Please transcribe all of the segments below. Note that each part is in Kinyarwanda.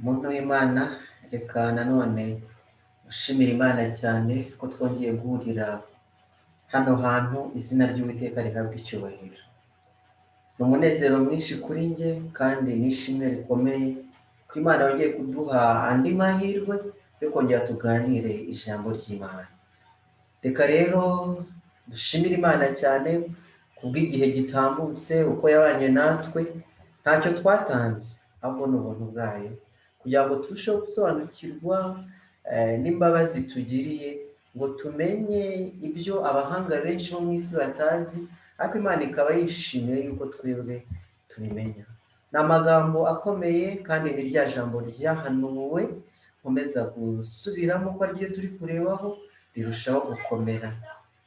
Umuntu w'Imana, reka nanone ushimira Imana cyane ko twongeye guhurira hano hantu, izina ry'Uwiteka rihabwa icyubahiro. Ni umunezero mwinshi kuri njye kandi n'ishimwe rikomeye ko Imana yongeye kuduha andi mahirwe yo kongera tuganire ijambo ry'Imana. Reka rero dushimire Imana cyane kubw'igihe gitambutse, uko yabanye natwe, ntacyo twatanze ahubwo ni ubuntu bwayo, kugira ngo turusheho gusobanukirwa n'imbabazi tugiriye, ngo tumenye ibyo abahanga benshi bo mu isi batazi, ariko Imana ikaba yishimiye yuko twebwe tubimenya. Ni amagambo akomeye kandi ni rya jambo ryahanuwe nkomeza gusubiramo ko ariryo turi kurebaho, rirushaho gukomera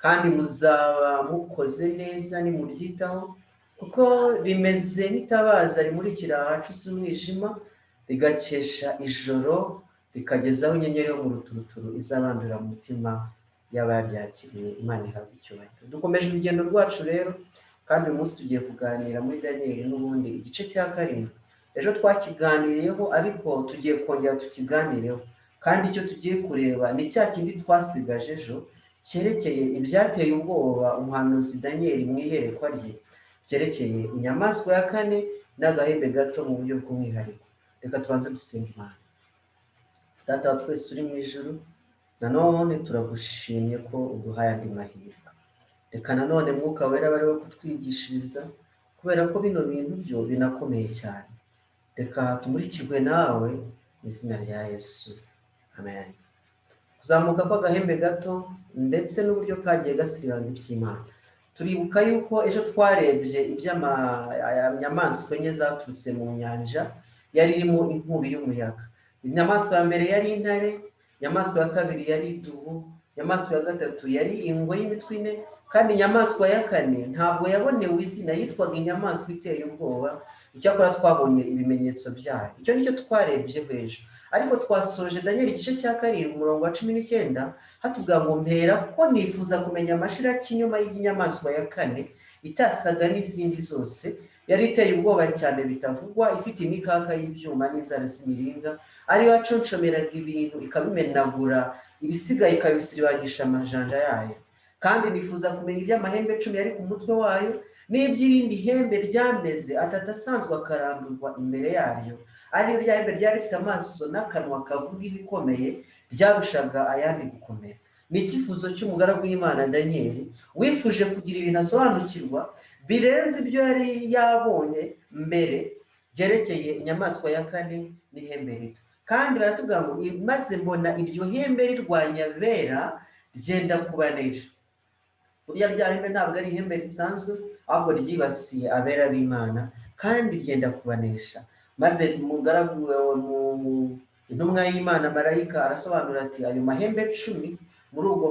kandi muzaba mukoze neza nimuryitaho, kuko rimeze nk'itabaza rimurikira ahacuze umwijima, rigakesha ijoro, rikagezaho inyenyeri yo mu ruturuturu izabandurira mu mutima y'abaryakiriye. Imana ihabwa icyubahiro. Dukomeje urugendo rwacu rero, kandi uyu munsi tugiye kuganira muri Daniyeli n'ubundi igice cya 7. Ejo twakiganiriyeho ariko tugiye kongera tukiganireho, kandi icyo tugiye kureba ni cya kindi twasigaje ejo, cyerekeye ibyateye ubwoba umuhanuzi Daniyeli mu iyerekwa rye, cyerekeye inyamaswa ya 4 n'agahembe gato mu buryo bw'umwihariko. Reka tubanze dusenga Imana. Data wa twese uri mu ijuru, nanone turagushimye ko uduhaye andi mahirwe. Reka nanone Mwuka Wera bari we kutwigishiriza, kubera ko bino bintu byo binakomeye cyane. Reka tumurikirwe nawe mu izina rya Yesu, amen. Kuzamuka kw'agahembe gato ndetse n'uburyo kagiye gasiribanga iby'Imana. Turibuka yuko ejo twarebye iby'amanyamaswa enye zaturutse mu nyanja, yari irimo inkubi y'umuyaga. Inyamaswa ya mbere yari intare, inyamaswa ya kabiri yari idubu, inyamaswa ya gatatu yari ingwe y'imitwe ine, kandi inyamaswa ya 4 ntabwo yabonewe izina, yitwaga inyamaswa iteye ubwoba. Icyakora twabonye ibimenyetso byayo. Icyo nicyo twarebye ejo, ariko twasoje Daniyeli igice cya 7 umurongo wa 19 hatubwira ngo mpera ko nifuza kumenya amashira y'ikinyoma y'inyamaswa ya 4 itasaga n'izindi zose, yari iteye ubwoba cyane bitavugwa, ifite imikaka y'ibyuma n'inzara z'imiringa, ariyo yaconshomeraga ibintu ikabimenagura, ibisigaye ikabisiribangisha amajanja yayo. Kandi nifuza kumenya iby'amahembe 10 yari ku mutwe wayo, n'iby'irindi hembe ryameze atatu asanzwe akarandurwa imbere yaryo, ariyo rya hembe ryari rifite amaso n'akanwa kavuga ibikomeye, ryarushaga ayandi gukomera. Ni icyifuzo cy'umugaragu w'Imana Daniyeli, wifuje kugira ibintu asobanukirwa birenze ibyo yari yabonye mbere, byerekeye inyamaswa ya 4 n'ihembe rito. Kandi baratubwira ngo maze mbona iryo hembe rirwanya abera ryenda kubanesha. Burya rya hembe ntabwo ari ihembe risanzwe, ahubwo ryibasiye abera b'Imana kandi ryenda kubanesha. Maze umugaragu intumwa y'Imana marayika arasobanura ati, ayo mahembe 10 muri ubwo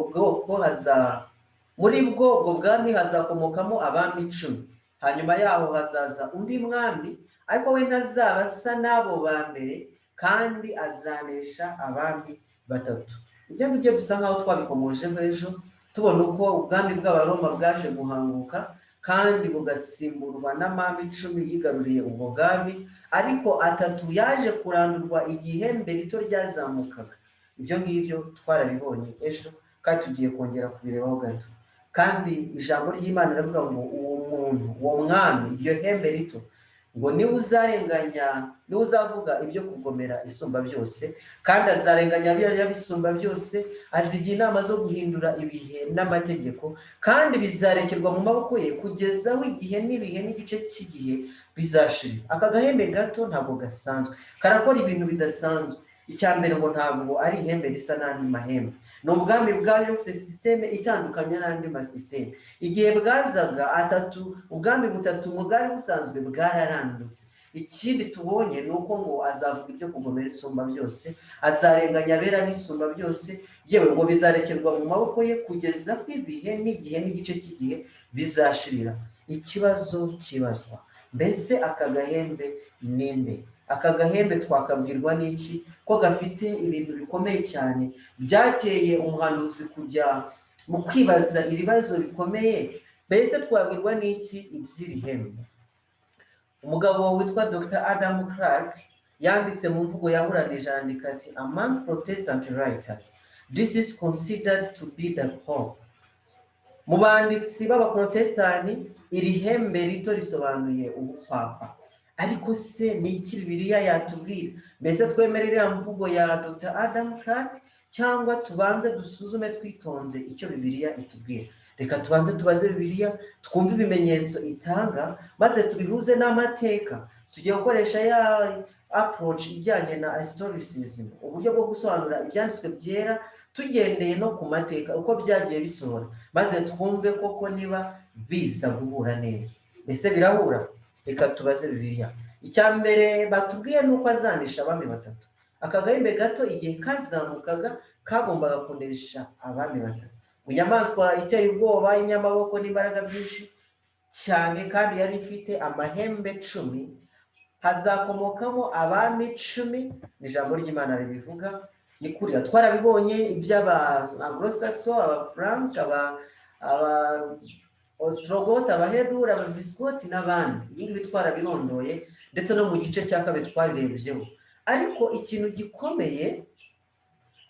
bwami hazakomokamo abami 10. Hanyuma yaho hazaza undi mwami, ariko we ntazaba asa n'abo ba mbere, kandi azanesha abami 3. Ibyo ngibyo bisa nkaho twabikomojeho ejo, tubona uko ubwami bw'Abaroma bwaje guhanguka kandi bugasimburwa n'amami 10 yigaruriye ubwo bwami, ariko 3 yaje kurandurwa igihe ihembe rito ryazamukaga. Ibyo ngibyo twarabibonye ejo, kandi tugiye kongera kubirebaho gato. Kandi ijambo ry'Imana riravuga ngo uwo mwami, iryo hembe rito, ngo niwe uzavuga ibyo kugomera isumba byose, kandi azarenganya biriya bisumba byose, azigira inama zo guhindura ibihe n'amategeko, kandi bizarekerwa mu maboko ye kugeza aho igihe n'ibihe n'igice cy'igihe bizashirira. Aka gahembe gato ntabwo gasanzwe, karakora ibintu bidasanzwe. Icya mbere ngo ntabwo ari ihembe risa n'andi mahembe, ni ubwami bwaje bufite sisiteme itandukanye n'andi masisiteme. Igihe bwazaga ubwami 3 mu bwari busanzwe bwararandutse. Ikindi tubonye ni uko ngo azavuga ibyo kugomera isumba byose, azarenganya abera n'isumba byose, yewe ngo bizarekerwa mu maboko ye kugeza aho ibihe n'igihe n'igice cy'igihe bizashirira. Ikibazo kibazwa, mbese aka gahembe ninde? Aka gahembe twakabwirwa n'iki ko gafite ibintu bikomeye cyane byateye umuhanuzi kujya mu kwibaza ibibazo bikomeye? Mbese twabwirwa n'iki iby'iri hembe? Umugabo witwa Dr. Adam Clark yanditse mu mvugo yahuranije yandika ati among Protestant writers this is considered to be the Pope. Mu banditsi b'abaprotestani iri hembe rito risobanuye ubupapa. Ariko se ni iki Bibiliya yatubwira? Mbese twemere iriya mvugo ya Dr. Adam Clark cyangwa tubanze dusuzume twitonze icyo Bibiliya itubwira? Reka tubanze tubaze Bibiliya, twumve ibimenyetso itanga, maze tubihuze n'amateka. Tugiye gukoresha ya approach ijyanye na historicism, uburyo bwo gusobanura ibyanditswe byera tugendeye no ku mateka uko byagiye bisohora, maze twumve koko niba biza guhura neza. Mbese birahura? Reka tubaze Bibiliya. Icya mbere batubwiye nuko azanisha abami batatu. Akagahembe gato igihe kazamukaga kagombaga kunesha abami batatu. Mu nyamaswa iteye ubwoba y'inyamaboko n'imbaraga byinshi cyane kandi yari ifite amahembe 10, hazakomokamo abami 10. Ni ijambo ry'Imana ribivuga. Ni kuriya twarabibonye iby'aba Anglo-Saxon, aba Frank, aba Ostrogoth, abahedur, abavisigoti n'abandi. Ibindi bitwarabirondoye ndetse no mu gice cya kabiri twarirebyeho. Ariko ikintu gikomeye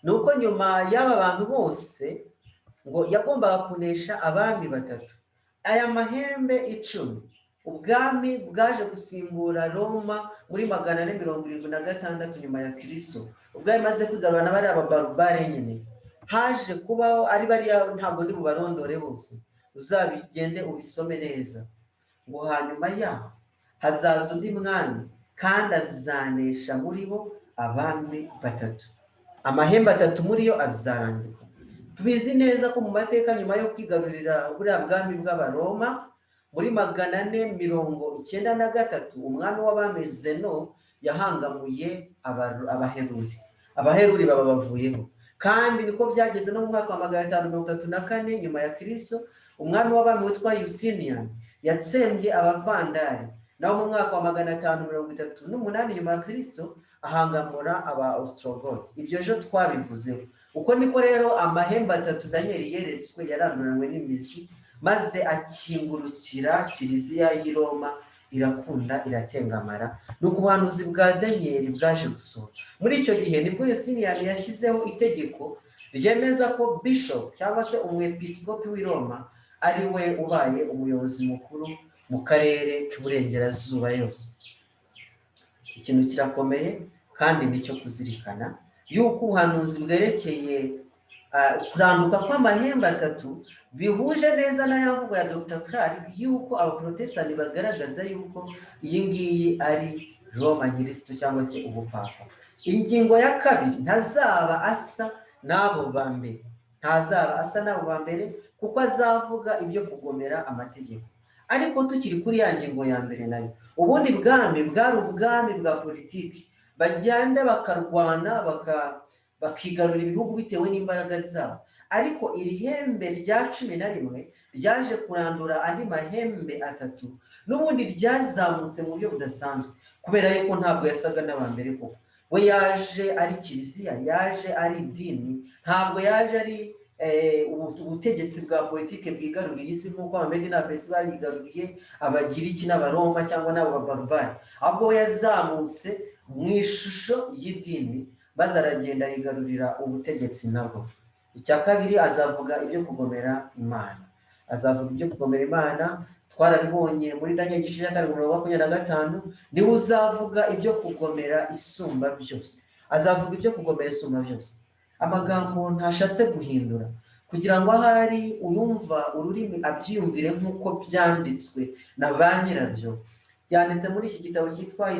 ni uko nyuma y'aba bantu bose ngo yagombaga kunesha abami batatu. Aya mahembe 10 ubwami bwaje gusimbura Roma muri 476 nyuma ya Kristo. Ubwo maze kwigarurana bari ababarbare nyine. Haje kubaho ari bariya, ntabwo ndi bubarondore bose, uzabigende ubisome neza. Ngo hanyuma yaho hazaza undi mwami kandi azanesha muri bo abami batatu. Amahembe 3 muri yo azarandika. Tubizi neza ko mu mateka nyuma yo kwigarurira buriya bwami bw'abaroma muri 493 umwami w'abami Zeno yahangamuye abaheruri. Abaheruri baba bavuyeho. Kandi niko byageze no mu mwaka wa 534 nyuma ya Kristo, umwami w'abami witwa Justinian yatsembye abavandari. Naho mu mwaka wa 538 nyuma ya Kristo ahangamura aba Ostrogoth. Ibyo jo twabivuzeho. Uko niko rero amahembe 3 Daniel yeretswe yaranduranwe n'imizi, maze akingurukira kiliziya y'i Roma, irakunda iratengamara. Nuko ubuhanuzi bwa Daniel bwaje gusohora. Muri icyo gihe nibwo Justinian yashyizeho itegeko ryemeza ko bishop cyangwa se umwepiskopi w'i Roma ari we ubaye umuyobozi mukuru mu karere k'Uburengerazuba yose. Ikintu kirakomeye kandi nicyo kuzirikana yuko ubuhanuzi bwerekeye kuranduka kw'amahembe 3 bihuje neza na yavugo ya Dr. Clark yuko abaprotestani bagaragaza yuko iyi ngiyi ari Roma nyiristo cyangwa se ubupapa. Ingingo ya 2, ntazaba asa n'abo bambere, kuko azavuga ibyo kugomera amategeko. Ariko tukiri kuri ya ngingo ya mbere nayo, ubundi bwami bwari ubwami bwa politiki, bagenda bakarwana bakigarura ibihugu bitewe n'imbaraga zabo. Ariko iri hembe rya 11 ryaje kurandura andi mahembe 3, n'ubundi ryazamutse mu buryo budasanzwe, kubera yuko ntabwo yasaga n'abambere koko. We yaje ari kiliziya, yaje ari idini, ntabwo yaje ari ubutegetsi bwa politike bwigaruriye isi nk'uko Abamedi n'Abapesi barigaruriye Abagiriki n'Abaroma cyangwa n'Ababarbari. Ahubwo yazamutse mu ishusho y'idini, maze aragenda yigarurira ubutegetsi nabwo. Icya kabiri, azavuga ibyo kugomera Imana. Twarabibonye muri Daniel 25, niwe uzavuga ibyo kugomera Isumba byose. Azavuga ibyo kugomera Isumba byose. Amagambo ntashatse guhindura, kugira ngo ahari uyumva ururimi abyiyumvire nk'uko byanditswe na ba nyirabyo. Yanditse muri iki gitabo cyitwa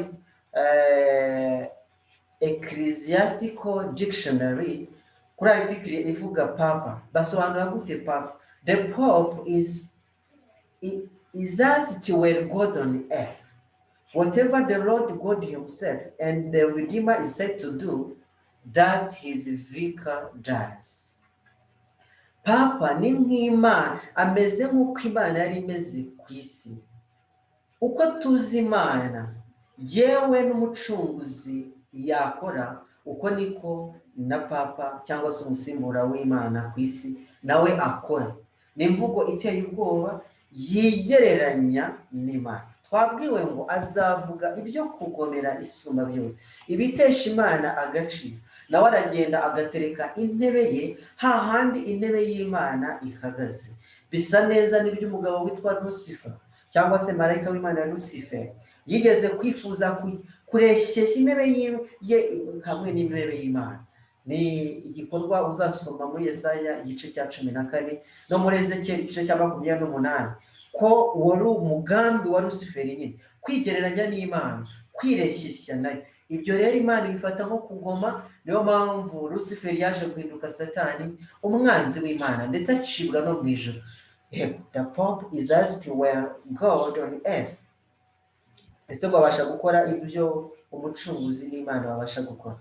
Ecclesiastical Dictionary, kuri article ivuga papa. Basobanura gute papa? The Pope is as it were God on earth. Whatever the Lord God himself and the Redeemer is said to do, that his vicar does. Papa ni nk'Imana, ameze nk'uko Imana yari imeze ku isi. Uko tuzi Imana yewe n'umucunguzi yakora, uko niko na papa cyangwa se umusimbura w'Imana ku isi nawe akora. Ni imvugo iteye ubwoba yigereranya n'Imana. twabwiwe ngo azavuga ibyo kugomera isumba byose, ibitesha Imana agaciro, nawe aragenda agatereka intebe ye hahandi intebe y'Imana ihagaze. Bisa neza n'iby'umugabo witwa Lucifer cyangwa se marayika w'Imana Lucifer yigeze kwifuza kureshyeshya intebe ye hamwe n'intebe y'Imana. Ni igikorwa uzasoma muri Yesaya igice cya 14 no muri Ezekiel igice cya 28, ko wari umugambi wa Lucifer nyine kwigereranya n'Imana, kwireshyeshya nayo. Ibyo rero Imana ibifata nko kugoma, niyo mpamvu Lucifer yaje guhinduka Satani, umwanzi w'Imana, ndetse acibwa no mu ijuru. The Pope is asked where God on earth. Ese ngo abasha gukora ibyo umucunguzi n'Imana babasha gukora.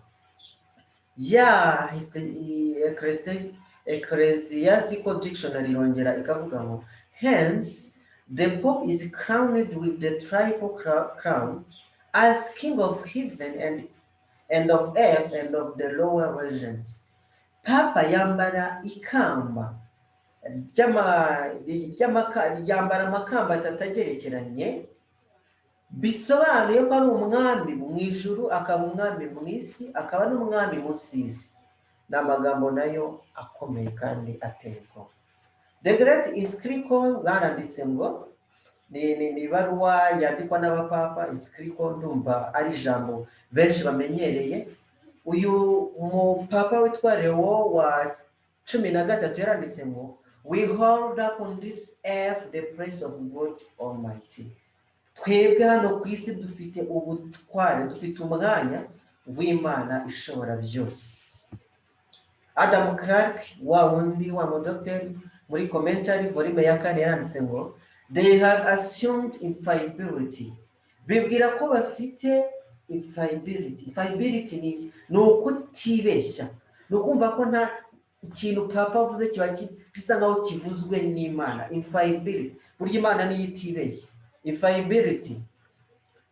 Ecclesiastical Dictionary irongera ikavuga ngo, hence the Pope is crowned with the triple crown as king of heaven and of earth and of the lower regions. Papa yambara ikamba yambara amakamba atatagerekeranye, bisobanuye ko ari umwami mu ijuru, akaba umwami mu isi, akaba n'umwami mu isi. Ni amagambo nayo akomeye kandi ateye ubwoba. The Great Encyclical baranditse ngo ni ibaruwa yandikwa n'abapapa. Encyclical ndumva ari ijambo benshi bamenyereye. Uyu umupapa witwa Leo wa 13 yaranditse ngo, we hold up on this earth the praise of God Almighty. Twebwe hano ku isi dufite ubutware, dufite umwanya w'Imana ishobora byose. Adam Clark wa wundi wa mudokiteri muri commentary volume ya 4 yaranditse ngo, they have assumed infallibility. Bibwira ko bafite infallibility. Infallibility ni ukutibeshya, ni ukumva ko nta ikintu papa avuze kiba gisa nkaho kivuzwe n'Imana. Infallibility, burya Imana niyo itibeshya. Infallibility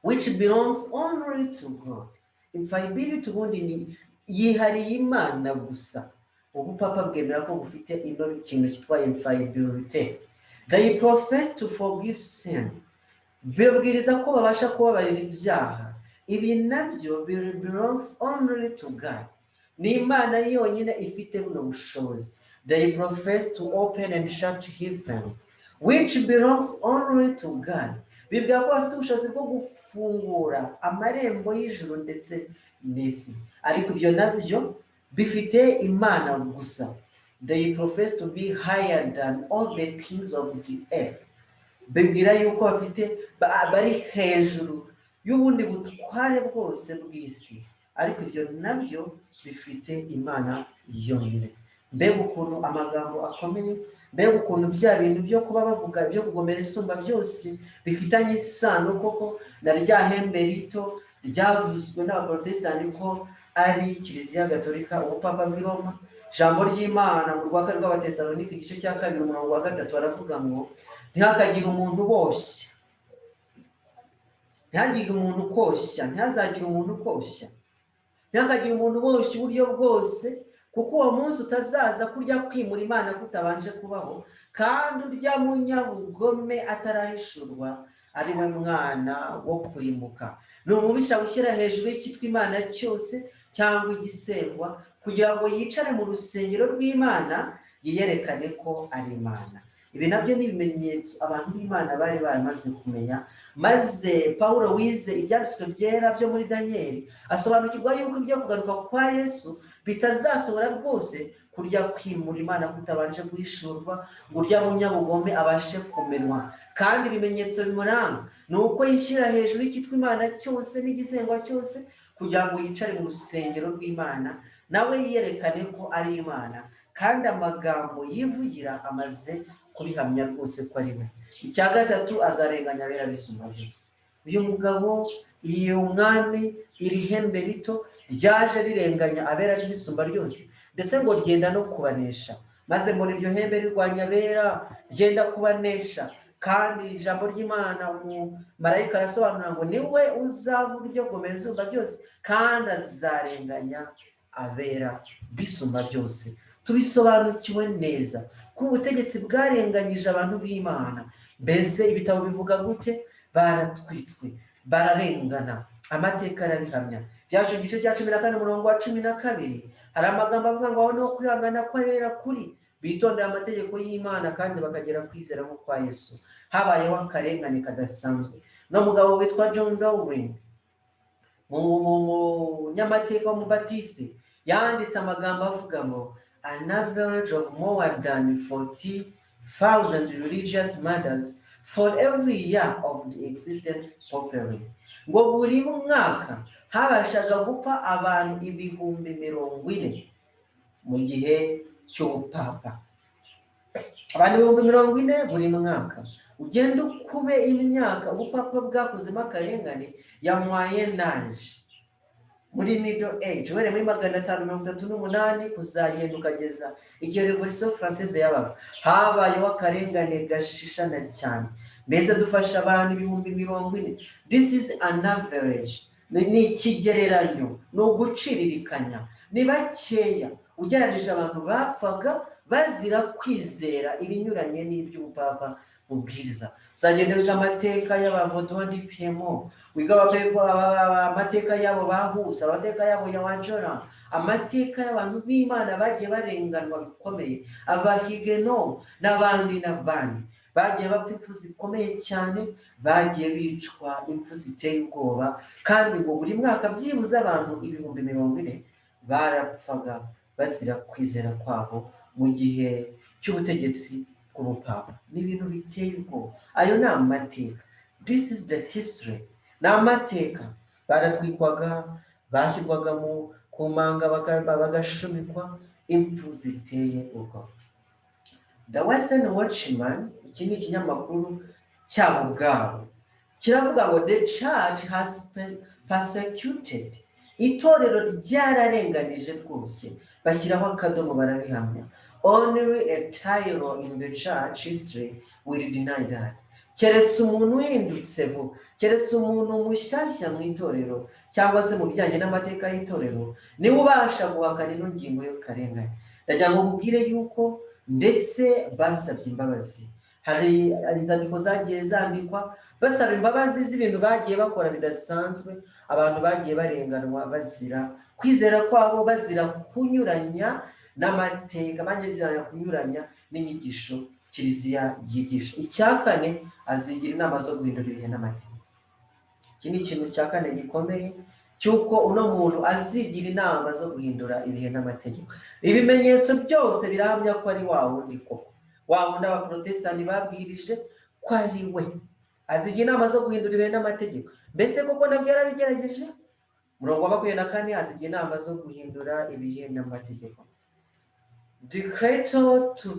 which belongs only to God. Infallibility ubundi ni yihariye Imana gusa. Ubu papa bwemera ko bufite ino kintu cyitwa infallibility. They profess to forgive sin. Bibwiriza ko babasha kubabarira ibyaha. Ibi nabyo belongs only to God. Ni Imana yonyine ifite buno bushobozi. They profess to open and shut heaven, which belongs only to God. Bibwira ko bafite ubushobozi bwo gufungura amarembo y'ijuru ndetse n'isi, ariko ibyo nabyo bifite Imana gusa. They profess to be higher than all the kings of the earth. Bibwira yuko bafite bari hejuru y'ubundi butware bwose bw'isi, ariko ibyo nabyo bifite Imana yonyine. Mbega ukuntu amagambo akomeye, mbega ukuntu bya bintu byo kuba bavuga byo kugomera isumba byose bifitanye isano koko na rya hembe rito ryavuzwe n'abaprotestani ko ari Kiliziya Gatolika. Ubupapa bw'i Roma, ijambo ry'Imana mu rwaka rw'Abatesalonike igice cya 2 umurongo wa 3 baravuga ngo, ntihakagire umuntu uboshya, ntihagire umuntu ukoshya, ntihazagire umuntu ukoshya, ntihakagire umuntu uboshya uburyo bwose, kuko uwo munsi utazaza kurya kwimura Imana kutabanje kubaho, kandi urya munyabugome atarahishurwa ari we mwana wo kurimbuka. Ni umubisha gushyira hejuru y'icyitwa Imana cyose cyangwa igisengwa, kugira ngo yicare mu rusengero rw'Imana yiyerekane ko ari Imana. Ibi nabyo ni ibimenyetso abantu b'Imana bari baramaze kumenya, maze Pawulo wize ibyanditswe byera byo muri Danieli asobanukirwa yuko ibyo kugaruka kwa Yesu bitazasohora rwose kurya kwimura Imana kutabanje guhishurwa, ngo urya munyabugome abashe kumenwa. Kandi ibimenyetso bimuranga ni uko yishyira hejuru y'icyitwa Imana cyose n'igisengwa cyose, kugira ngo yicare mu rusengero rw'Imana nawe yiyerekane ko ari Imana, kandi amagambo yivugira amaze kubihamya rwose ko ari we. Icya gatatu, azarenganya abera bisumba byose. Uyu mugabo, iyo umwami, iri hembe rito ryaje rirenganya abera bisumba ryose, ndetse ngo ryenda no kubanesha, maze muri iryo hembe rirwanya abera ryenda kubanesha. Kandi ijambo ry'Imana marayika arasobanura ngo niwe uzavuga ibyo kugomera isumba byose, kandi azarenganya abera bisumba byose. Tubisobanukiwe neza ko ubutegetsi bwarenganyije abantu b'Imana. Mbese ibitabo bivuga gute? baratwitswe, bararengana, amateka arabihamya. Byaje igice cya 14 umurongo wa 12, hari amagambo avuga ngo aho no kwihangana kw'abera kuri bitondera amategeko y'Imana kandi bakagera kwizera nko kwa Yesu. Habayeho akarengane kadasanzwe. No mugabo witwa John Darwin, mu nyamateka w'umubatiste, yanditse amagambo avuga ngo an average of more than 40,000 religious murders for every year of the existent population. Ngo buri mwaka habashaga gupfa abantu 40,000 mu gihe cy'ubupapa. Abantu 40,000 buri mwaka. Ugenda ukube imyaka ubupapa bwakozemo akarengane ya moyen age. Muri middle age, were muri 538 kuzagenda ukageza igihe Revolution Française yabaga, habayeho akarengane gashishana cyane. Mbese dufasha abantu 40,000. This is an average. Ni ikigereranyo, ni uguciririkanya. Ni bakeya ugereranyije abantu bapfaga bazira kwizera ibinyuranye n'iby'ubupapa bubwiriza. Uzagenda wiga amateka y'Abavaudois du Piémont, wiga amateka y'abo bahuza, amateka y'abo ya Wanjora, amateka y'abantu b'Imana bagiye barenganwa bikomeye, Abahigeno n'abandi bagiye bapfa impfu zikomeye cyane, bagiye bicwa impfu ziteye ubwoba, kandi ngo buri mwaka byibuze abantu 40,000 barapfaga bazira kwizera kwabo mu gihe cy'ubutegetsi bw'ubupapa. Ni ibintu biteye ubwoba. Ayo ni amateka. This is the history. Ni amateka. Baratwikwaga, bashyirwaga ku manga bagashumikwa, impfu ziteye ubwoba. The Western Watchman, iki ni ikinyamakuru cyabo bwabo, kiravuga ngo the church has persecuted. Itorero ryararenganije rwose, bashyiraho akadomo barabihamya. Only a tyro in the church history will deny that. Keretse umuntu uhindutse vuba, keretse umuntu mushyashya mu itorero cyangwa se mu bijyanye n'amateka y'itorero, niwe ubasha guhakana ino ngingo yo karengane. Ndagira ngo mubwire yuko ndetse basabye imbabazi. Hari inzandiko zagiye zandikwa basaba imbabazi z'ibintu bagiye bakora bidasanzwe, abantu bagiye barenganwa bazira kwizera kwabo, bazira kunyuranya n'amateka, banyuzanya kunyuranya n'inyigisho Kiliziya yigisha. Icyakane azigira inama zo guhindura ibihe n'amategeko. Iki ni ikintu cya kane gikomeye cyuko uno muntu azigira inama zo guhindura ibihe n'amategeko. Ibimenyetso byose birahamya ko ari wa wundi koko, wa wundi abaprotestani babwirije ko ari we. Azigira inama zo guhindura ibihe n'amategeko. Mbese koko nabyo yarabigerageje? Murongo wa 24 azigira inama zo guhindura ibihe n'amategeko. Decreto to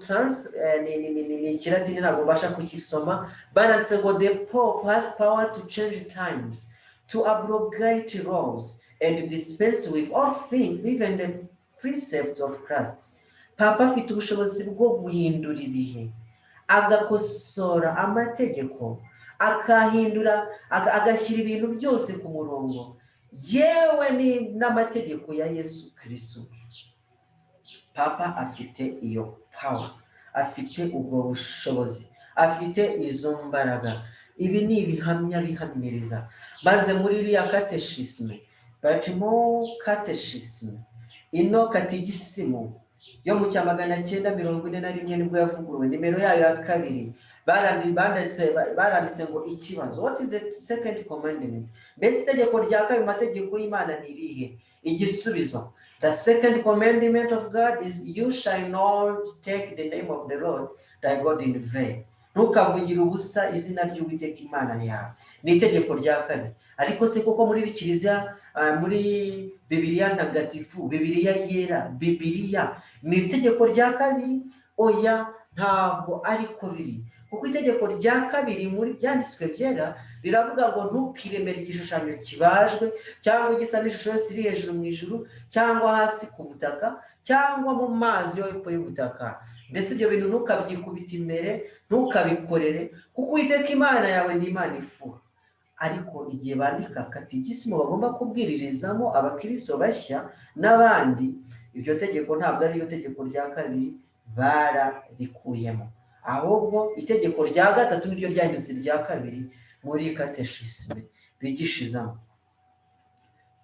ni kiratini ntabwo basha kukisoma, baranditse ngo the Pope has power to change times, to abrogate laws and dispense with all things, even the precepts of Christ. Papa afite ubushobozi bwo guhindura ibihe, agakosora amategeko, akahindura, agashyira ibintu byose ku murongo, yewe ni n'amategeko ya Yesu Kristo. Papa afite iyo power, afite ubwo bushobozi, afite izo mbaraga. Ibi ni ibihamya bihamiriza. Maze muri iriya catechisme, Baltimore catechisme, ino katigisimu yo mu 941 nibwo yavuguruwe, nimero yayo ya 2, baranditse ngo ikibazo, what is the second commandment? Mbese itegeko rya kabiri mategeko y'Imana ni irihe? Igisubizo, the second commandment of God is you shall not take the name of the Lord thy God in vain. Ntukavugire ubusa izina ry'Uwiteka Imana yawe. Ni itegeko rya kabiri. Ariko se koko muri Kiliziya, muri Bibiliya ntagatifu, Bibiliya yera, Bibiliya ni itegeko rya kabiri? Oya, ntabwo ariko biri. Kuko itegeko rya kabiri muri byanditswe byera riravuga ngo ntukiremere igishushanyo kibajwe cyangwa igisa n'ishusho yose iri hejuru mu ijuru cyangwa hasi ku butaka cyangwa mu mazi yo hepfo y'ubutaka. Ndetse ibyo bintu ntukabyikubita imbere, ntukabikorere, kuko Uwiteka Imana yawe ni Imana ifuha. Ariko igihe bandika katigisimu bagomba kubwiririzamo abakristo bashya n'abandi, iryo tegeko ntabwo ari yo tegeko rya kabiri bararikuyemo, ahubwo itegeko rya gatatu niryo ryanditse rya kabiri, muri kateshisme bigishizamo.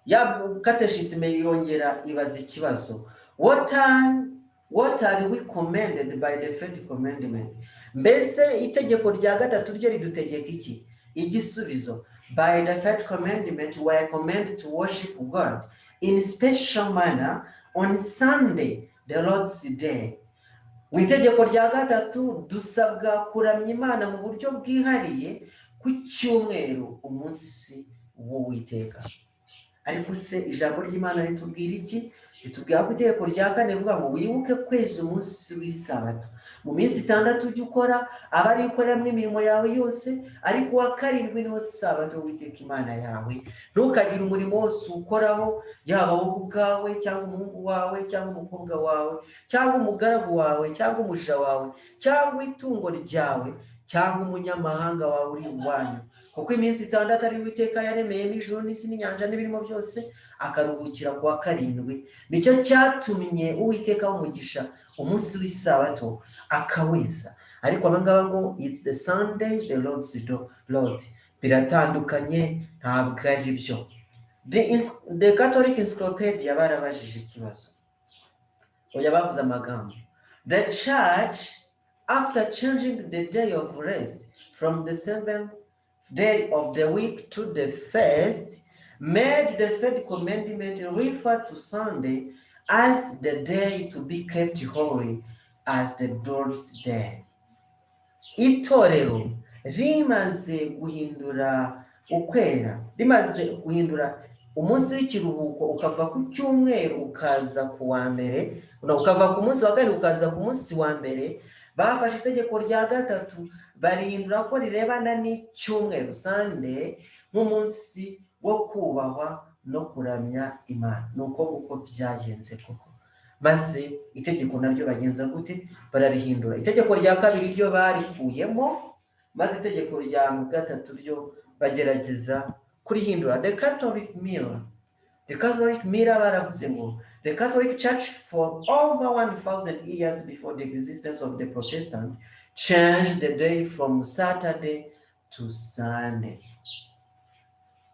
Ya kateshisme yongera ibaza ikibazo, what are we commanded by the third commandment? Mbese itegeko rya gatatu ryo ridutegeka iki? Igisubizo, by the third commandment we are commanded to worship God in special manner on Sunday, the Lord's day. Mu itegeko rya gatatu dusabwa kuramya Imana mu buryo bwihariye ku cyumweru, umunsi w'Uwiteka. Ariko se ijambo ry'Imana ritubwira iki? Ritubwira ko itegeko rya kane rivuga ngo wibuke kweza umunsi w'isabato, mu minsi 6 ujya ukora aba ari ukoreramo imirimo yawe yose, ariko wa karindwi niwo sabato w'Uwiteka Imana yawe. Ntukagire umurimo wose ukoraho, yaba wowe ubwawe cyangwa umuhungu wawe cyangwa umukobwa wawe cyangwa umugaragu wawe cyangwa umuja wawe cyangwa itungo ryawe cyangwa umunyamahanga wawe uri iwanyu, kuko iminsi 6 ari Uwiteka yaremeyemo ijuru n'isi n'inyanja n'ibirimo byose, akaruhukira ku wa karindwi. Nicyo cyatumye Uwiteka w'umugisha umunsi w'isabato akaweza. Ariko abangaba ngo the Sunday the Lord's Lord, biratandukanye, ntabwo ari byo. The Catholic Encyclopedia barabajije ikibazo, oya bavuze amagambo, the church after changing the day of rest from the 7th day of the week to the first, made the third commandment refer to Sunday as the day to be kept holy as the Lord's day. Itorero rimaze guhindura ukwera, rimaze guhindura umunsi w'ikiruhuko ukava ku cyumweru ukaza ku wa mbere, ukava ku munsi wa kane ukaza ku munsi wa mbere, bafashe itegeko rya gatatu barihindura ko rirebana n'icyumweru Sunday nk'umunsi wo kubahwa no kuramya Imana. Nuko uko byagenze koko, maze itegeko naryo bagenza gute? Bararihindura. Itegeko rya kabiri ryo barikuyemo, maze itegeko rya gatatu ryo bagerageza kurihindura. The Catholic Mirror baravuze ngo the Catholic Church for over 1,000 years before the existence of the Protestant changed the day from Saturday to Sunday.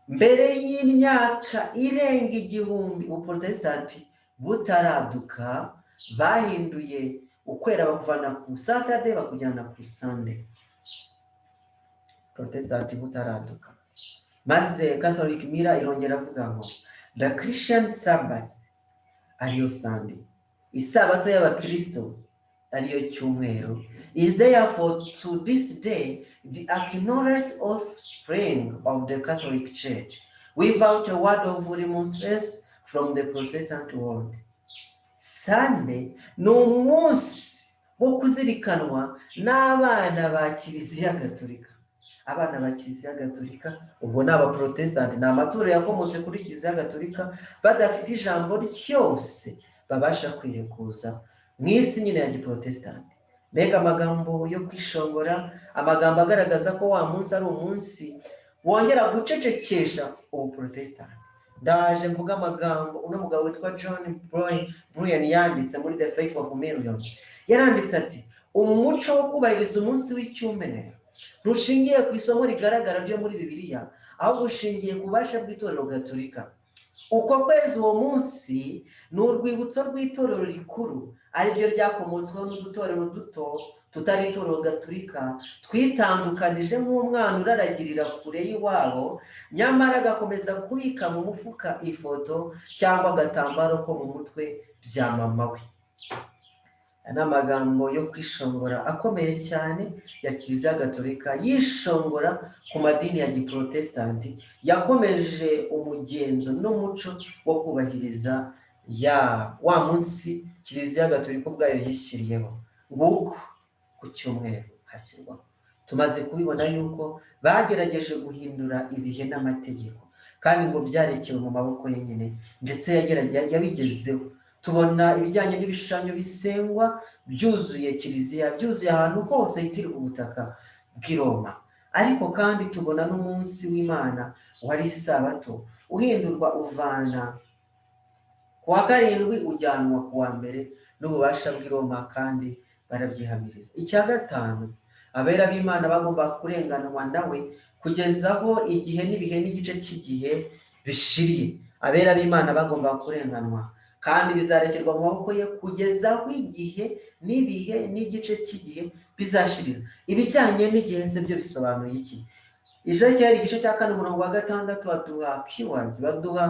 Mbere y'imyaka irenga 1000 ubuprotestanti butaraduka, bahinduye ukwera bakuvana ku Saturday bakujyana ku Sunday. Protestanti butaraduka. Maze Catholic Mirror irongera avuga ngo the Christian Sabbath ariyo Sunday, isabato y'abakristo ariyo cyumweru, is therefore to this day the acknowledged offspring of the Catholic Church without a word of remonstrance from the Protestant world. Sunday ni umunsi wo kuzirikanwa n'abana ba Kiliziya Gatolika. Abana ba Kiliziya Gatolika ubwo ni abaprotestanti, ni amaturo yakomotse kuri Kiliziya Gatolika, badafite ijambo ryose babasha kwirekuza mu isi nyine ya giprotestanti. Mbega amagambo yo kwishongora, amagambo agaragaza ko wa munsi ari umunsi wongera gucecekesha ubuprotestanti. Ndaje mvuga amagambo uno mugabo witwa John Bryan yanditse muri The Faith of Millions. Yaranditse ati umuco wo kubahiriza umunsi w'icyumweru ntushingiye ku isomo rigaragara ryo muri Bibiliya, ahubwo ushingiye ku bubasha bw'itorero Gatolika. Uko kwezi uwo munsi ni urwibutso rw'itorero rikuru, ari ryo ryakomotsweho n'udutorero duto tutari itorero Gatolika, twitandukanije nk'umwana uraragirira kure y'iwabo, nyamara agakomeza kubika mu mufuka ifoto cyangwa agatambaro ko mu mutwe bya mama we. N'amagambo yo kwishongora akomeye cyane ya Kiliziya Gatolika, yishongora ku madini ya giprotestanti yakomeje umugenzo n'umuco wo kubahiriza wa munsi Kiliziya Gatolika ubwayo yishyiriyeho, nguko ku cyumweru hashyirwaho. Tumaze kubibona yuko bagerageje guhindura ibihe n'amategeko, kandi ngo byarekewe mu maboko ye nyine, ndetse yabigezeho. Tubona ibijyanye n'ibishushanyo bisengwa byuzuye Kiliziya, byuzuye ahantu hose hitirirwa ubutaka bw'i Roma. Ariko kandi tubona n'umunsi w'Imana wari isabato uhindurwa, uvana ku wa karindwi ujyanwa ku wa mbere n'ububasha bw'i Roma, kandi barabyihamiriza. Icya gatanu, abera b'Imana bagomba kurenganwa nawe kugeza aho igihe n'ibihe n'igice cy'igihe bishiriye. Abera b'Imana bagomba kurenganwa kandi bizarekerwa mu maboko ye kugeza aho igihe n'ibihe n'igice cy'igihe bizashirira. Ibijyanye n'igihe se byo bisobanuye iki? Ezekiel igice cya 4 umurongo wa 6 baduha keywords, baduha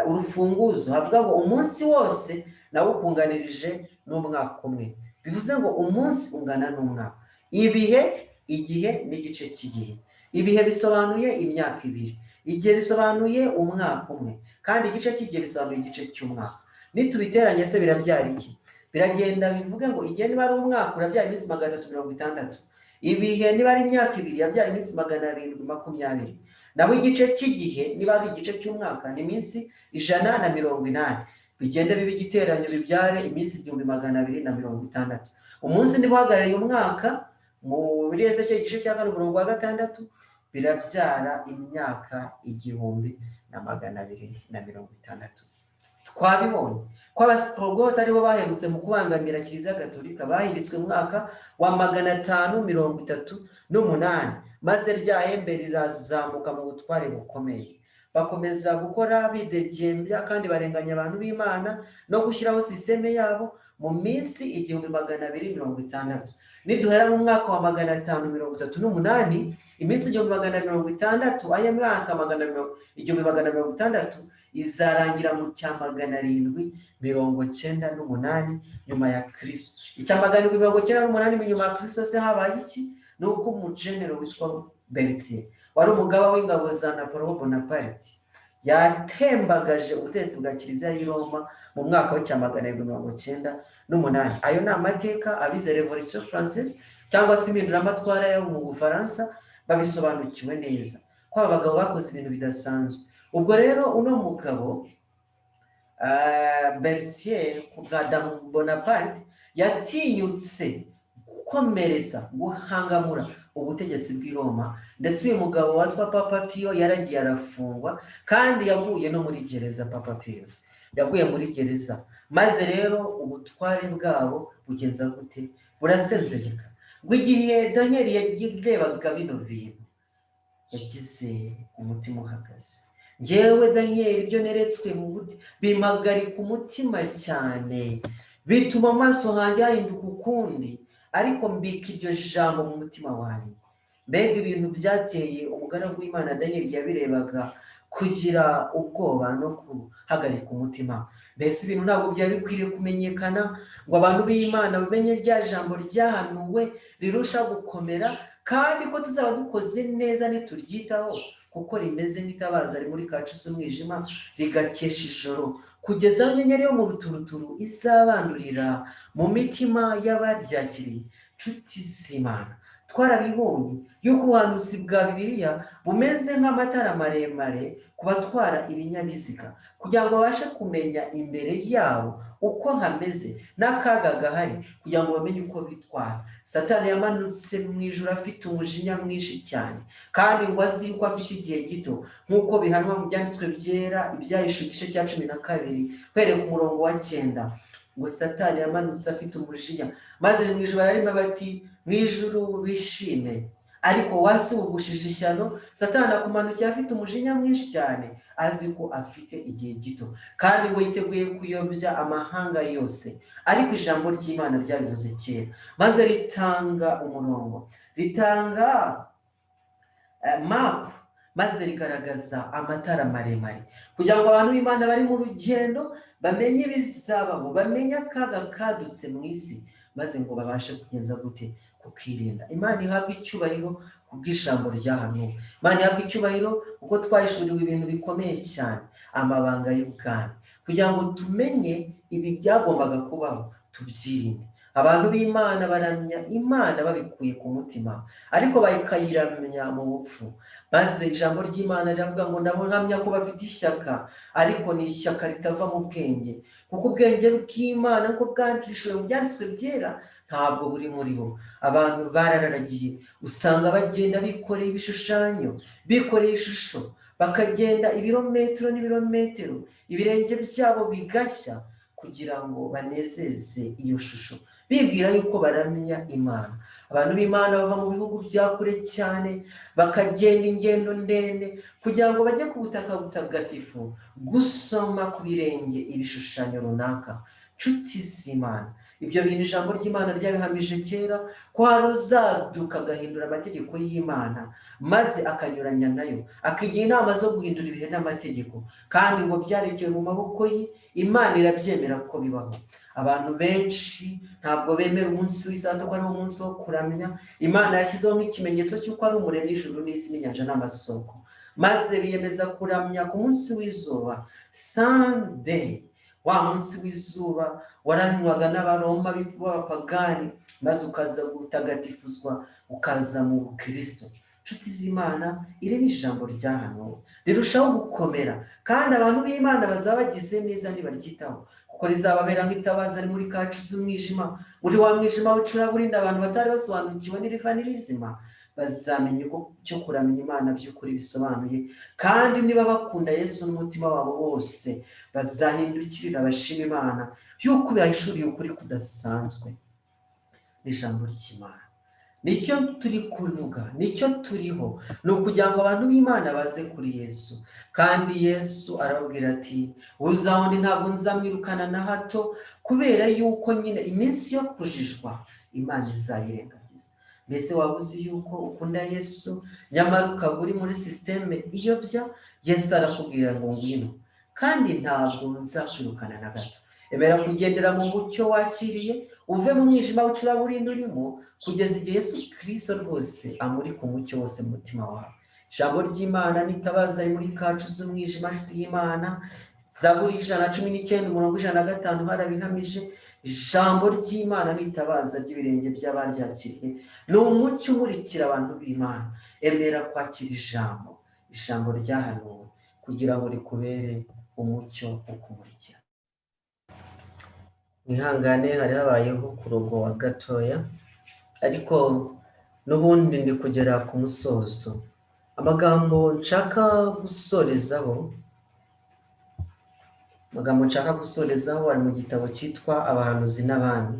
urufunguzo. Havuga ngo umunsi wose nawukunganirije n'umwaka umwe. Bivuze ngo umunsi ungana n'umwaka. Ibihe, igihe n'igice cy'igihe. Ibihe bisobanuye imyaka 2, igihe bisobanuye umwaka umwe, kandi igice cy'igihe bisobanuye igice cy'umwaka. Nitubiteranye se birabyara iki? Biragenda bivuge ngo igihe niba ari umwaka urabyara iminsi 360, ibihe niba ari imyaka 2 yabyara iminsi 720, naho igice cy'igihe niba ari igice cy'umwaka ni iminsi 180. Bigende biba igiteranyo bibyare iminsi 1260. Umunsi niba uhagarariye umwaka muri Ezekiel igice cya 4 umurongo wa 6 birabyara imyaka 1260. Twabibonye ko abasiporogoti aribo baherutse mu kubangamira Kiliziya Gatolika, bahiritswe mu mwaka wa 538, maze rya hembe rirazamuka mu butware bukomeye. Bakomeza gukora bidegembya kandi barenganya abantu b'Imana no gushyiraho sisiteme yabo mu minsi 1260. Niduhera mu mwaka wa 538, iminsi 1260, aya mwaka 1260 izarangira mu cya 798 nyuma ya Kristo. Icya 798 nyuma ya Kristo se habaye iki? Nuko umujenero witwa Berthier wari umugaba w'ingabo za Napoleon Bonaparte yatembagaje ubutegetsi bwa Kiliziya y'i Roma mu mwaka wa 798. Ayo ni amateka abize Revolution Française cyangwa se impinduramatwara yo mu Bufaransa babisobanukiwe neza ko abagabo bakoze ibintu bidasanzwe. Ubwo rero uno mugabo Berthier ku bwa Bonaparte yatinyutse gukomeretsa, guhangamura ubutegetsi bw'i Roma, ndetse uyu mugabo watwa Papa Pio yaragiye arafungwa kandi yaguye no muri gereza. Papa Pius yaguye muri gereza, maze rero ubutware bwabo bugenza gute? Burasenzegeka. Ngo igihe Daniel yagirebaga bino bintu yagize umutima uhagaze. Njyewe Daniel ibyo neretswe mu buti bimagarika umutima cyane, bituma amaso hanjye yahinduka ukundi, ariko mbika iryo jambo mu mutima wanjye. Mbega ibintu byateye umugaragu w'Imana Daniel yabirebaga kugira ubwoba no guhagarika umutima. Mbese ibintu ntabwo byari bikwiriye kumenyekana ngo abantu b'Imana bamenye rya jambo ryahanuwe rirusha gukomera, kandi ko tuzaba dukoze neza nituryitaho, kuko rimeze nk'itabaza rimuri kacusa umwijima rigakesha ijoro, kugeza inyenyeri yo mu ruturuturu izabandurira mu mitima y'abaryakiriye. Nshuti z'Imana, twarabibonye yuko ubuhanuzi bwa Bibiliya bumeze nk'amatara maremare ku batwara ibinyabiziga, kugira ngo babashe kumenya imbere yabo uko hameze n'akaga gahari, kugira ngo bamenye uko bitwara. Satani yamanutse mu ijuru afite umujinya mwinshi cyane, kandi ngo azi yuko afite igihe gito, nk'uko bihanwa mu byanditswe byera Ibyahishuwe igice cya 12 uhereye ku murongo wa 9. Ngo Satani yamanutse afite umujinya, maze mu ijuru bararima bati mu ijuru bishime, ariko wasi ugushije ishyano Satani akumanukiye afite umujinya mwinshi cyane, azi ko afite igihe gito, kandi ngo yiteguye kuyobya amahanga yose. Ariko ijambo ry'Imana ryabivuze kera, maze ritanga umurongo, ritanga map, maze rigaragaza amatara maremare, kugira ngo abantu b'Imana bari mu rugendo bamenye ibizabaho, bamenye akaga kadutse mu isi, maze ngo babashe kugenza gute? Kukirinda. Imana ihabwa icyubahiro kubw'ijambo ryahanuwe. Imana ihabwa icyubahiro kuko twahishuriwe ibintu bikomeye cyane, amabanga y'ubwami, kugira ngo tumenye ibi byagombaga kubaho, tubyirinde. Abantu b'Imana baramya Imana babikuye ku mutima, ariko bakayiramya mu bupfu. Maze ijambo ry'Imana riravuga ngo ndahamya ko bafite ishyaka, ariko ni ishyaka ritava mu bwenge, kuko ubwenge bw'Imana ko bwandikishijwe mu byanditswe byera ntabwo buri muri bo. Abantu barararagiye, usanga bagenda bikoreye ibishushanyo, bikoreye ishusho, bakagenda ibirometero n'ibirometero, ibirenge byabo bigashya kugira ngo banezeze iyo shusho, bibwira yuko baramya Imana. abantu b'Imana bava mu bihugu bya kure cyane bakagenda ingendo ndende kugira ngo bajye ku butaka butagatifu gusoma ku birenge ibishushanyo runaka. Nshuti z'Imana, ibyo bintu ijambo ry'Imana ryabihamije kera ko hari uzaduka agahindura amategeko y'Imana maze akanyuranya nayo, akigira inama zo guhindura ibihe n'amategeko, kandi ngo byarekeye mu maboko ye. Imana irabyemera ko bibaho. Abantu benshi ntabwo bemera umunsi w'isabato ko ari umunsi wo kuramya Imana yashyizeho nk'ikimenyetso cy'uko ari umuremyi w'ijuru n'isi n'inyanja n'amasoko, maze biyemeza kuramya ku munsi w'izuba, Sunday. Wa munsi w'izuba waranywaga n'abaroma b'abapagani maze ukaza gutagatifuzwa ukaza mu Kristo. Nshuti z'Imana, iri ni ijambo ryahanuwe rirushaho gukomera, kandi abantu b'Imana bazaba bagize neza nibaryitaho, kuko rizababera nk'itabaza muri kacu z'umwijima, muri wa mwijima w'icuraburindi abantu batari basobanukiwe n'iriva n'irizima bazamenya uko cyo kuramya Imana by'ukuri bisobanuye, kandi niba bakunda Yesu n'umutima wabo wose bazahindukirira bashima Imana y'uko yahishuriye ukuri kudasanzwe. Ijambo ry'Imana nicyo turi kuvuga, nicyo turiho, ni ukugira ngo abantu b'Imana baze kuri Yesu. Kandi Yesu arababwira ati uzawundi ntabwo nzamwirukana na hato, kubera yuko nyine iminsi yo kujijwa Imana izayirengagiza. Mbese waba uzi yuko ukunda Yesu nyamara ukaba uri muri sisiteme iyobya? Yesu arakubwira ngo ngwino, kandi ntabwo nzakwirukana na gato. Emera kugendera mu mucyo wakiriye, uve mu mwijima w'icuraburindi urimo, kugeza igihe Yesu Kristo rwose amurika umucyo wose mu mutima wawe. Ijambo ry'Imana n'itabaza muri kacu z'umwijima, nshuti y'Imana. Zaburi 119:105 harabihamije. Ijambo ry'Imana n'itabaza ry'ibirenge by'abaryakiriye, ni umucyo umurikira abantu b'Imana. Emera kwakira ijambo ryahanuwe kugira ngo rikubere umucyo wo kumurikira. Mwihangane, hari habayeho kurogowa gatoya, ariko n'ubundi ndi kugera ku musozo. Amagambo nshaka gusorezaho ari mu gitabo cyitwa Abahanuzi n'Abami,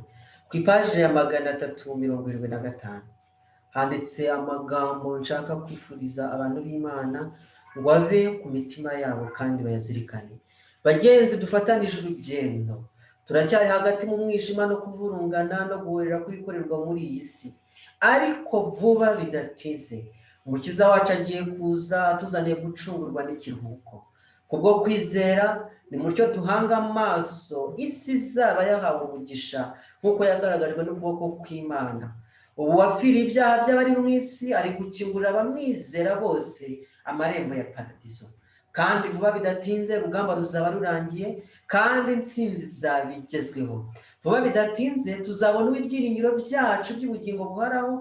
ku ipaji ya 375 handitse amagambo nshaka kwifuriza abantu b'Imana ngo abe ku mitima yabo kandi bayazirikane. Bagenzi, dufatanije urugendo, turacyari hagati mu mwijima no kuvurungana no guhorera kwikorerwa muri iyi si, ariko vuba bidatinze Umukiza wacu agiye kuza atuzaniye gucungurwa n'ikiruhuko. Kubwo kwizera ni mutyo duhanga amaso isi izaba yahawe umugisha nk'uko yagaragajwe n'ukuboko kw'Imana. Ubu wapfiriye ibyaha by'abari mu isi ari gukingurira abamwizera bose amarembo ya paradizo. Kandi vuba bidatinze urugamba ruzaba rurangiye, kandi intsinzi izaba igezweho. Vuba bidatinze tuzabona ibyiringiro byacu by'ubugingo buhoraho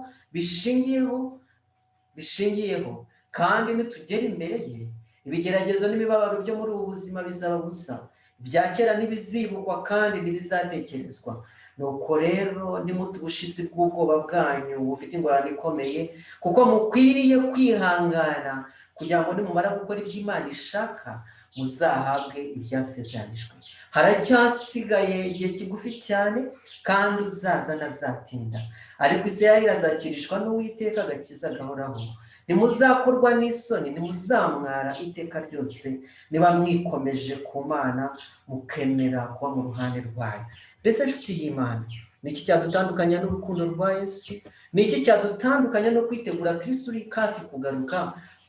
bishingiyeho, kandi nitugera imbere ye ibigeragezo n'imibabaro byo muri ubu buzima bizaba busa. Ibya kera ntibizibukwa kandi ntibizatekerezwa. Nuko rero nimute ubushizi bw'ubwoba bwanyu bufite ingorane ikomeye, kuko mukwiriye kwihangana kugira ngo nimumara gukora ibyo Imana ishaka muzahabwe ibyasezeranijwe. Haracyasigaye igihe kigufi cyane, kandi uzaza ntazatinda. Ariko Isirayeli azakirishwa n'Uwiteka agakiza gahoraho. Ntimuzakorwa n'isoni, ntimuzamwara iteka ryose, niba mwikomeje ku Mana mukemera kuba mu ruhande rwayo. Mbese nshuti y'Imana, ni iki cyadutandukanya n'urukundo rwa Yesu? Ni iki cyadutandukanya no kwitegura Kristo uri hafi kugaruka,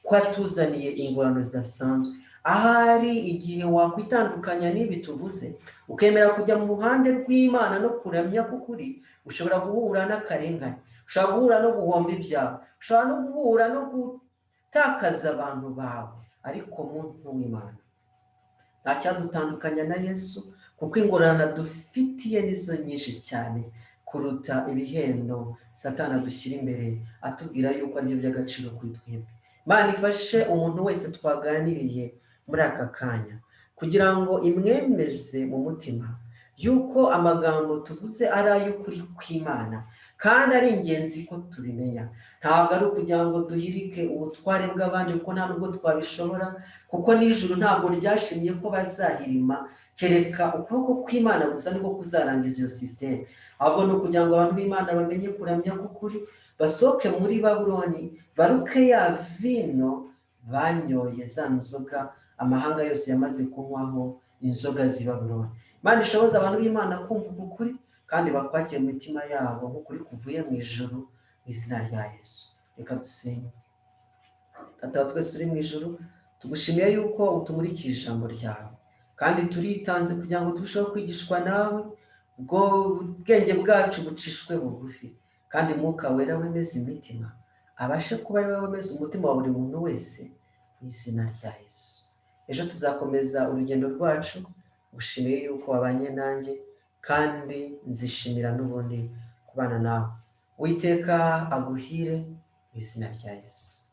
ko atuzaniye ingorane zidasanzwe? Ahari igihe wakwitandukanya n'ibi tuvuze, ukemera kujya mu ruhande rw'Imana no kuramya k'ukuri, ushobora guhura n'akarengane, ushobora guhura no guhomba ibyawe, ushobora no guhura no gutakaza abantu bawe. Ariko muntu w'Imana, nta cyadutandukanya na Yesu, kuko ingorane dufitiye nizo nyinshi cyane kuruta ibihendo Satani adushyira imbere atubwira yuko aribyo by'agaciro kuri twebwe. Imana ifashe umuntu wese twaganiriye muri aka kanya kugira ngo imwemeze mu mutima, yuko amagambo tuvuze ari ay'ukuri kw'Imana kandi ari ingenzi ko tubimenya. Ntabwo ari ukugira ngo duhirike ubutware bw'abandi kuko nta nubwo twabishobora, kuko n'ijuru ntabwo ryashimye ko bazahirima, kereka ukuboko kw'Imana gusa niko kuzarangiza iyo sisiteme. Ahubwo ni ukugira ngo abantu b'Imana bamenye kuramya k'ukuri, basohoke muri Babuloni, baruke ya vino banyoye, za nzoga amahanga yose yamaze kunywaho, inzoga z'i Babuloni. Imana ishoboza abantu b'Imana kumva ukuri kandi bakwakire mu mitima yabo nk'ukuri kuvuye mu ijuru, mu izina rya Yesu. Reka dusenge. Data wa twese uri mu ijuru, tugushimiye yuko utumurikiye ijambo ryawe kandi turitanze kugira ngo turusheho kwigishwa nawe, ubwo ubwenge bwacu bucishwe bugufi kandi Mwuka Wera wemeza imitima abashe kuba ari we wemeza umutima wa buri muntu wese, mu izina rya Yesu. Ejo tuzakomeza urugendo rwacu, gushimiye yuko wabanye nanjye kandi nzishimira n'ubundi kubana nawe. Uwiteka aguhire mu izina rya Yesu.